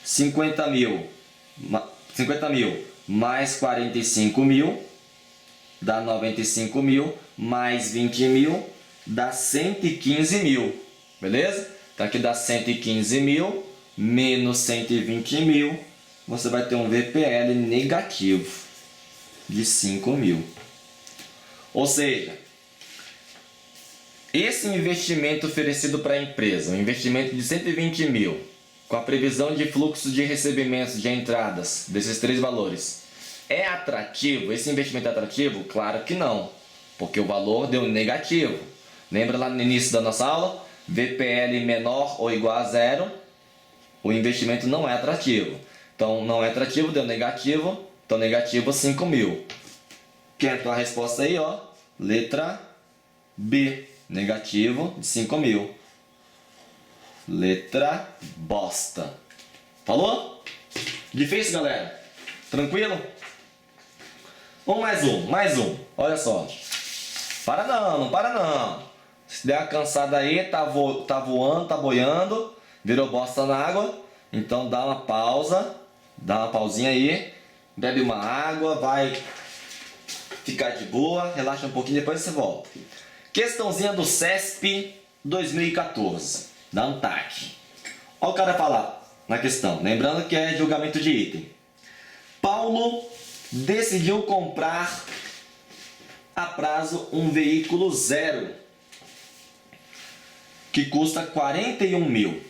50.000 mais 45.000 dá 95.000, mais 20.000 dá 115.000. Beleza? Então aqui dá 115.000 menos 120.000. Você vai ter um VPL negativo de 5.000. Ou seja, esse investimento oferecido para a empresa, um investimento de 120.000, com a previsão de fluxo de recebimentos de entradas desses três valores, é atrativo? Esse investimento é atrativo? Claro que não, porque o valor deu negativo. Lembra lá no início da nossa aula? VPL menor ou igual a zero, o investimento não é atrativo. Então, não é atrativo, deu negativo. Então, negativo 5 mil. Quer então a resposta aí, ó. Letra B. Negativo de 5 mil. Letra bosta. Falou? Difícil, galera? Tranquilo? Ou mais um. Olha só. Para não para não. Se der uma cansada aí, tá voando, tá boiando, virou bosta na água. Então dá uma pausa, dá uma pausinha aí, bebe uma água, vai ficar de boa, relaxa um pouquinho, depois você volta. Questãozinha do CESP 2014, da ANTAC. Olha o cara falar na questão, lembrando que é julgamento de item. Paulo decidiu comprar a prazo um veículo zero, que custa 41 mil.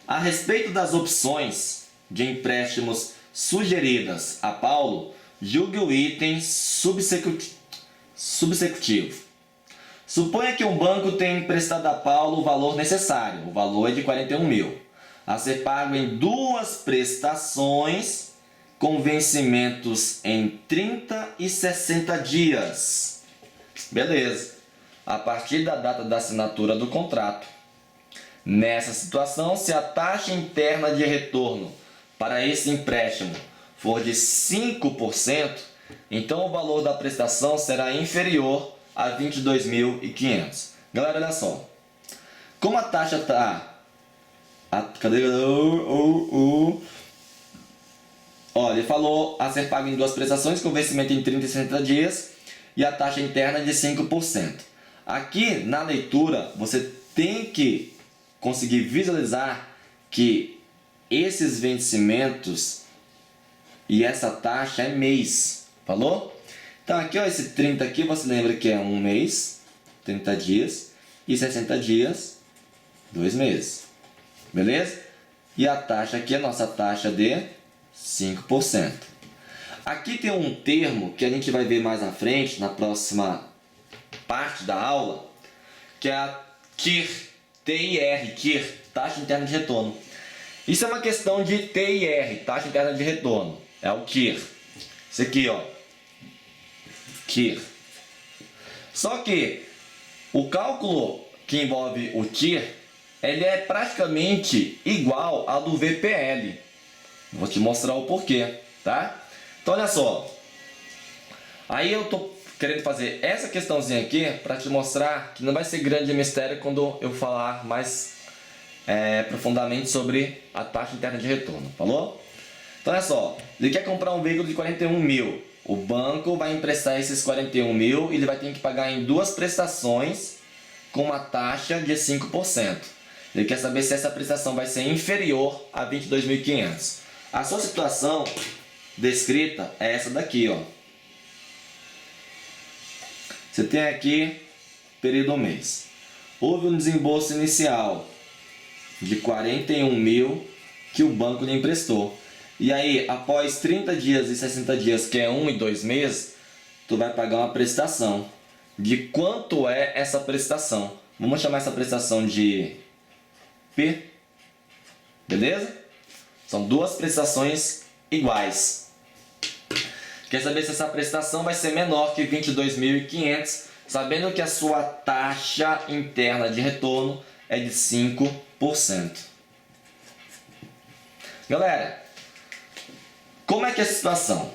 A respeito das opções de empréstimos sugeridas a Paulo, julgue o item subsecutivo. Suponha que um banco tenha emprestado a Paulo o valor necessário, o valor é de 41 mil, a ser pago em 2 prestações com vencimentos em 30 e 60 dias. Beleza. A partir da data da assinatura do contrato. Nessa situação, se a taxa interna de retorno para esse empréstimo for de 5%, então o valor da prestação será inferior a 22.500. Galera, olha só. Como a taxa está... Cadê? Olha, ele falou a ser pago em 2 prestações com vencimento em 30 e 60 dias e a taxa interna de 5%. Aqui na leitura você tem que conseguir visualizar que esses vencimentos e essa taxa é mês. Falou? Então aqui, ó, esse 30 aqui você lembra que é um mês, 30 dias, e 60 dias, 2 meses. Beleza? E a taxa aqui é a nossa taxa de 5%. Aqui tem um termo que a gente vai ver mais à frente, na próxima parte da aula, que é a TIR, TIR, TIR, taxa interna de retorno. Isso é uma questão de TIR, taxa interna de retorno. É o TIR. Isso aqui, ó. TIR. Só que o cálculo que envolve o TIR, ele é praticamente igual ao do VPL. Vou te mostrar o porquê, tá? Então olha só. Aí eu tô querendo fazer essa questãozinha aqui para te mostrar que não vai ser grande mistério quando eu falar mais profundamente sobre a taxa interna de retorno, falou? Então olha só, ele quer comprar um veículo de 41 mil. O banco vai emprestar esses 41 mil e ele vai ter que pagar em 2 prestações com uma taxa de 5%. Ele quer saber se essa prestação vai ser inferior a 22.500. A sua situação descrita é essa daqui, ó. Você tem aqui período mês. Houve um desembolso inicial de 41 mil que o banco lhe emprestou. E aí, após 30 dias e 60 dias, que é 1 e 2 meses, tu vai pagar uma prestação. De quanto é essa prestação? Vamos chamar essa prestação de P. Beleza? São 2 prestações iguais. Quer saber se essa prestação vai ser menor que 22.500, sabendo que a sua taxa interna de retorno é de 5%. Galera, como é que é a situação?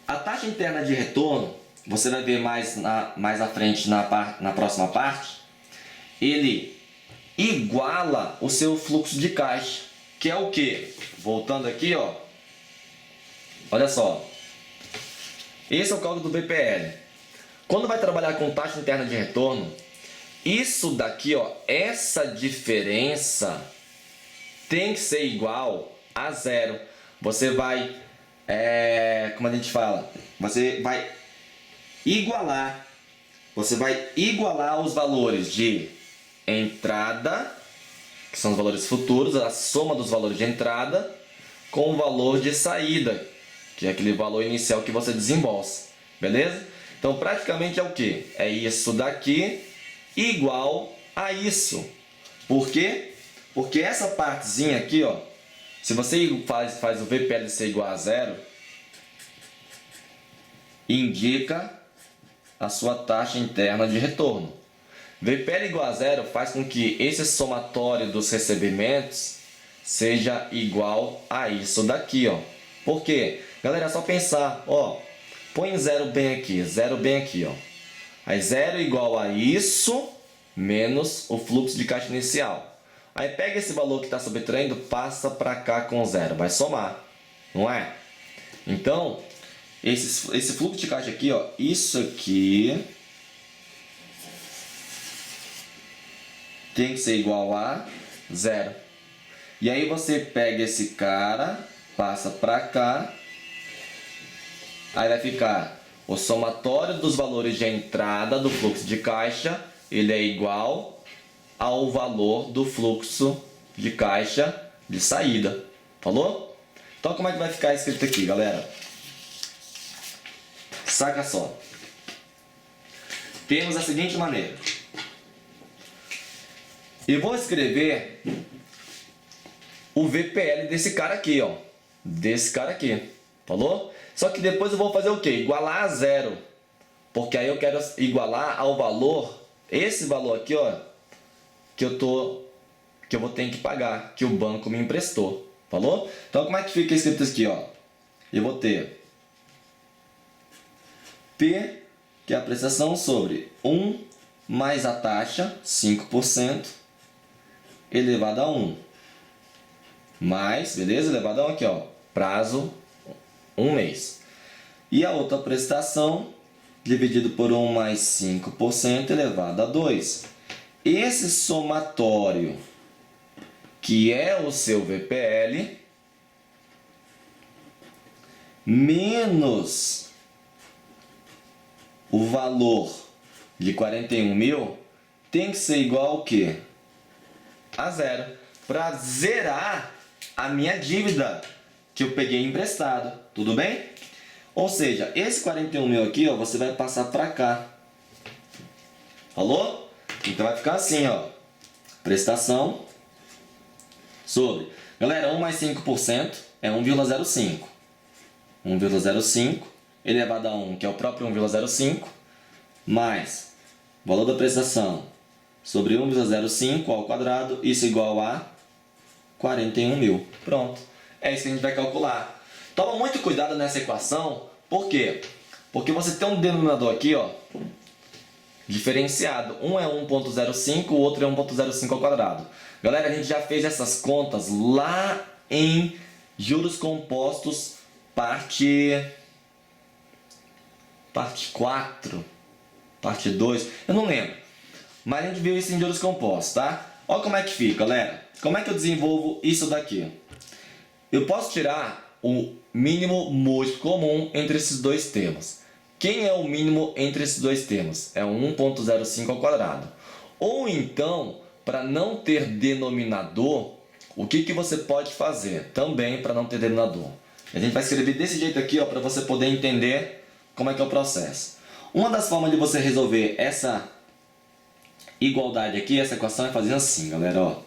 A taxa interna de retorno, você vai ver mais à frente na próxima parte, ele iguala o seu fluxo de caixa, que é o que? Voltando aqui, ó. Olha só. Esse é o cálculo do BPL. Quando vai trabalhar com taxa interna de retorno, isso daqui, ó, essa diferença tem que ser igual a zero. Você vai, como a gente fala, você vai igualar os valores de entrada, que são os valores futuros, a soma dos valores de entrada, com o valor de saída, que é aquele valor inicial que você desembolsa, beleza? Então praticamente é o que? É isso daqui igual a isso. Por quê? Porque essa partezinha aqui, ó, se você faz o VPL ser igual a zero, indica a sua taxa interna de retorno. VPL igual a zero faz com que esse somatório dos recebimentos seja igual a isso daqui, ó. Por quê? Galera, é só pensar, ó, põe zero bem aqui, ó. Aí zero igual a isso menos o fluxo de caixa inicial. Aí pega esse valor que está subtraindo, passa para cá com zero, vai somar, não é? Então, esse fluxo de caixa aqui, ó, isso aqui tem que ser igual a zero. E aí você pega esse cara, passa para cá, aí vai ficar o somatório dos valores de entrada do fluxo de caixa, ele é igual ao valor do fluxo de caixa de saída. Falou? Então como é que vai ficar escrito aqui, galera? Saca só. Temos a seguinte maneira. Eu vou escrever o VPL desse cara aqui, ó. Desse cara aqui. Falou? Só que depois eu vou fazer o quê? Igualar a zero. Porque aí eu quero igualar ao valor, esse valor aqui, ó, que eu vou ter que pagar, que o banco me emprestou. Falou? Então como é que fica escrito aqui, ó? Eu vou ter P, que é a prestação, sobre 1 mais a taxa, 5%, elevado a 1. Mais, beleza? Elevado a 1 aqui, ó, prazo 1 mês. E a outra prestação, dividido por 1 mais 5%, elevado a 2. Esse somatório, que é o seu VPL, menos o valor de 41 mil, tem que ser igual ao quê? A zero. Para zerar a minha dívida que eu peguei emprestado. Tudo bem? Ou seja, esse 41 mil aqui, ó, você vai passar para cá. Falou? Então vai ficar assim, ó. Prestação sobre. Galera, 1 mais 5% é 1,05. 1,05 elevado a 1, que é o próprio 1,05, mais o valor da prestação sobre 1,05 ao quadrado, isso igual a 41 mil. Pronto. É isso que a gente vai calcular. Toma muito cuidado nessa equação. Por quê? Porque você tem um denominador aqui, ó, diferenciado. Um é 1,05, o outro é 1,05 ao quadrado. Galera, a gente já fez essas contas lá em juros compostos, parte 4, parte 2, eu não lembro. Mas a gente viu isso em juros compostos, tá? Olha como é que fica, galera. Como é que eu desenvolvo isso daqui? Eu posso tirar o mínimo múltiplo comum entre esses dois termos. Quem é o mínimo entre esses dois termos? É o 1,05 ao quadrado. Ou então, para não ter denominador, o que você pode fazer também para não ter denominador? A gente vai escrever desse jeito aqui, ó, para você poder entender como é que é o processo. Uma das formas de você resolver essa igualdade aqui, essa equação, é fazer assim, galera, ó.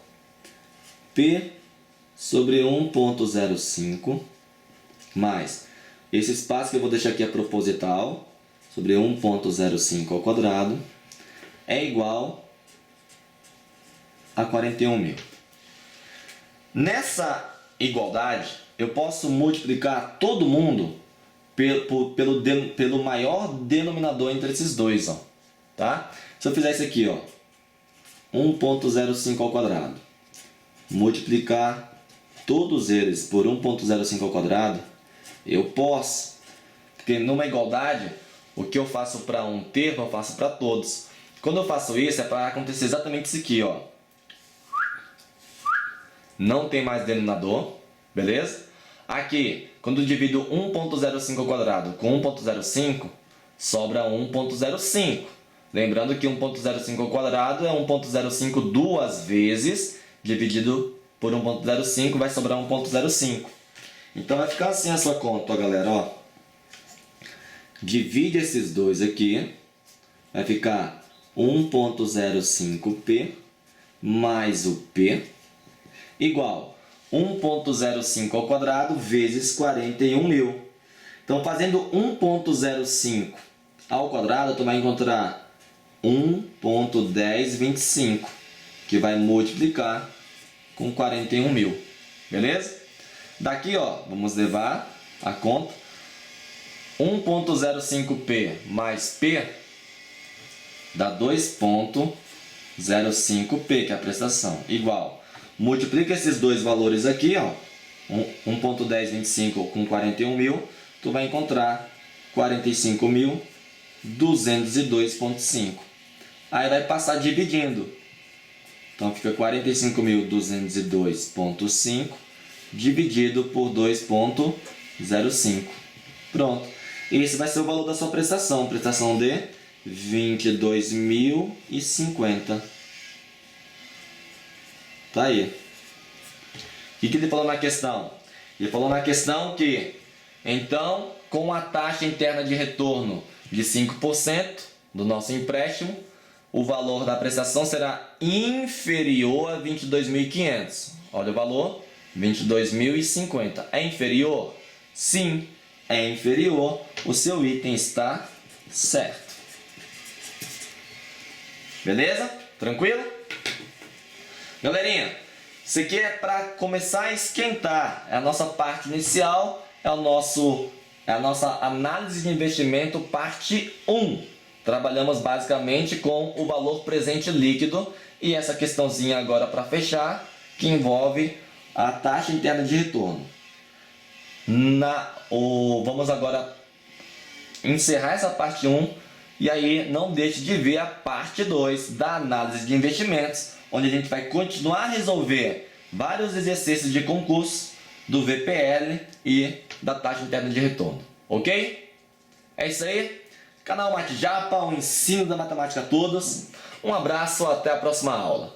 P sobre 1,05 mais esse espaço que eu vou deixar aqui é proposital, sobre 1,05 ao quadrado, é igual a 41 mil. Nessa igualdade, eu posso multiplicar todo mundo pelo maior denominador entre esses dois, ó, tá? Se eu fizer isso aqui, ó, 1,05 ao quadrado, multiplicar todos eles por 1,05 ao quadrado, eu posso, porque numa igualdade, o que eu faço para um termo, eu faço para todos. Quando eu faço isso, é para acontecer exatamente isso aqui, ó. Não tem mais denominador, beleza? Aqui, quando eu divido 1,05 ao quadrado com 1,05, sobra 1,05. Lembrando que 1,05 ao quadrado é 1,05 duas vezes, dividido por 1,05 vai sobrar 1,05. Então vai ficar assim a sua conta, ó, galera, ó. Divide esses dois aqui, vai ficar 1.05P mais o P igual 1.05 ao quadrado vezes 41.000. Então, fazendo 1.05 ao quadrado, tu vai encontrar 1.1025, que vai multiplicar com 41.000. Beleza? Daqui, ó, vamos levar a conta. 1.05P mais P dá 2.05P, que é a prestação, igual. Multiplica esses dois valores aqui, ó, 1.1025 com 41.000, tu vai encontrar 45.202,5. Aí vai passar dividindo. Então fica 45.202,5 dividido por 2.05. Pronto. Esse vai ser o valor da sua prestação. Prestação de 22.050. Tá aí. O que ele falou na questão? Ele falou na questão que, então, com a taxa interna de retorno de 5% do nosso empréstimo, o valor da prestação será inferior a 22.500. Olha o valor, 22.050. É inferior? Sim, é inferior. O seu item está certo. Beleza? Tranquilo? Galerinha, isso aqui é para começar a esquentar. É a nossa parte inicial, é a nossa análise de investimento parte 1. Trabalhamos basicamente com o valor presente líquido e essa questãozinha agora para fechar, que envolve a taxa interna de retorno. Vamos agora encerrar essa parte 1 e aí não deixe de ver a parte 2 da análise de investimentos, onde a gente vai continuar a resolver vários exercícios de concurso do VPL e da taxa interna de retorno. Ok? É isso aí. Canal Mate Japa, o ensino da matemática a todos. Um abraço, até a próxima aula.